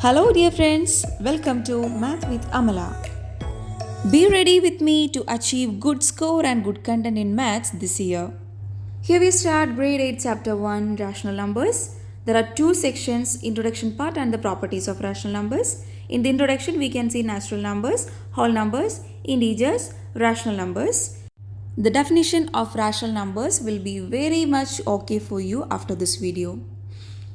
Hello, dear friends. Welcome to Math with Amala. Be ready with me to achieve good score and good content in maths this year. Here we start grade 8 chapter 1 rational numbers. There are two sections, introduction part and the properties of rational numbers. In the introduction we can see natural numbers, whole numbers, integers, rational numbers. The definition of rational numbers will be very much okay for you after this video.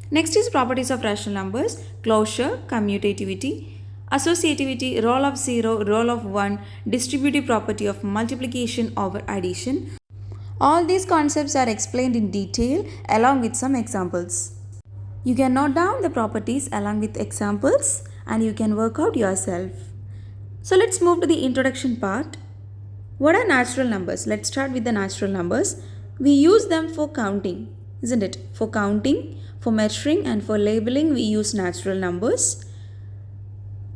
Next is properties of rational numbers, closure, commutativity, associativity, role of 0, role of 1, distributive property of multiplication over addition. All these concepts are explained in detail along with some examples. You can note down the properties along with examples and you can work out yourself. So let's move to the introduction part. What are natural numbers? Let's start with the natural numbers. We use them for counting, isn't it? For counting, for measuring and for labeling we use natural numbers.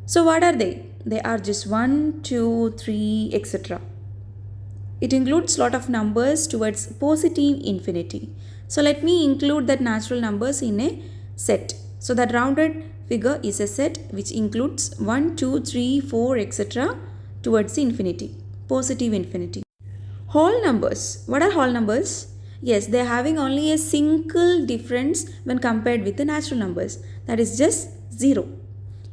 So what are they? They are just 1, 2, 3, etc. It includes lot of numbers towards positive infinity. So let me include that natural numbers in a set. So that rounded figure is a set which includes 1, 2, 3, 4, etc. towards the infinity, positive infinity. Whole numbers. What are whole numbers? Yes, they are having only a single difference when compared with the natural numbers. That is just 0.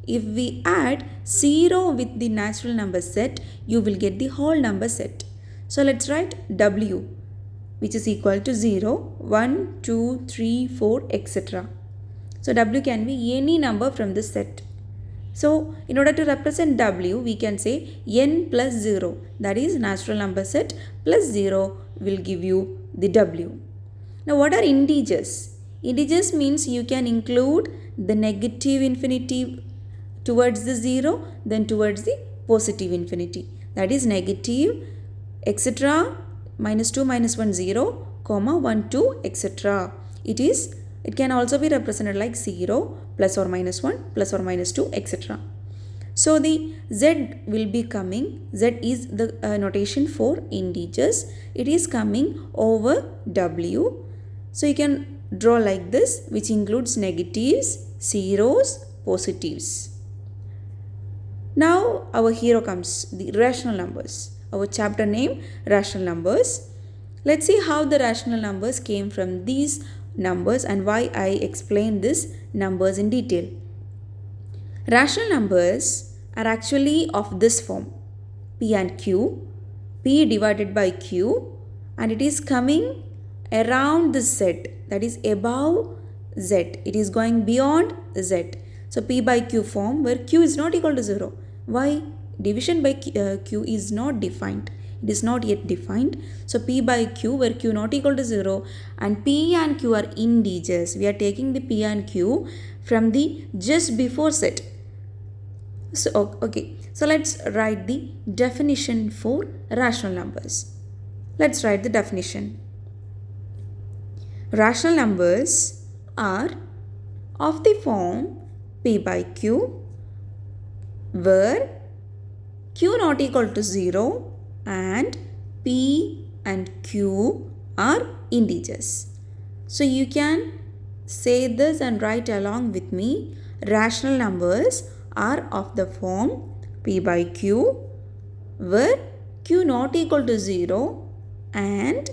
If we add 0 with the natural number set, you will get the whole number set. So let's write W, which is equal to 0, 1, 2, 3, 4, etc. So W can be any number from this set. So in order to represent W, we can say n plus 0. That is natural number set plus 0 will give you the W. Now what are integers? Integers means you can include the negative infinity towards the 0, then towards the positive infinity. That is negative, etc. minus 2 minus 1 0, comma 1 2, etc. It can also be represented like 0, plus or minus 1, plus or minus 2, etc. So the Z will be coming, Z is the notation for integers. It is coming over W. So you can draw like this, which includes negatives, zeros, positives. Now our hero comes, the rational numbers. Our chapter name, rational numbers. Let's see how the rational numbers came from these numbers and why I explain these numbers in detail. Rational numbers are actually of this form, P and Q, P divided by Q, and it is coming around this set, that is above Z. It is going beyond Z. So P by Q form where Q is not equal to 0. Why? Division by Q is not defined. It is not yet defined. So P by Q where Q not equal to 0 and P and Q are integers. We are taking the P and Q from the just before set. So okay, so let's write the definition for rational numbers. Let's write the definition. Rational numbers are of the form P by Q where Q not equal to 0 and P and Q are integers. So you can say this and write along with me. Rational numbers are of the form P by Q where Q not equal to 0 and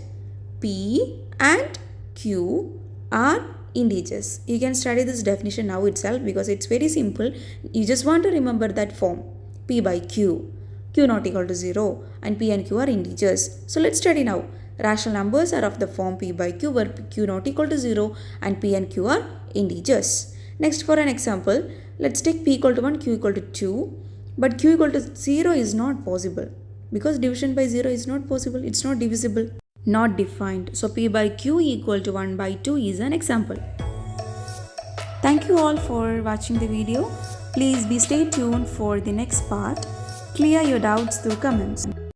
P and Q are integers. You can study this definition now itself because it's very simple. You just want to remember that form P by Q, Q not equal to 0 and P and Q are integers. So let's study now. Rational numbers are of the form P by Q where Q not equal to 0 and P and Q are integers. Next, for an example, let's take P equal to 1, Q equal to 2, but Q equal to 0 is not possible because division by 0 is not possible. It's not divisible, not defined. So P by Q equal to 1 by 2 is an example. Thank you all for watching the video. Please stay tuned for the next part. Clear your doubts through comments.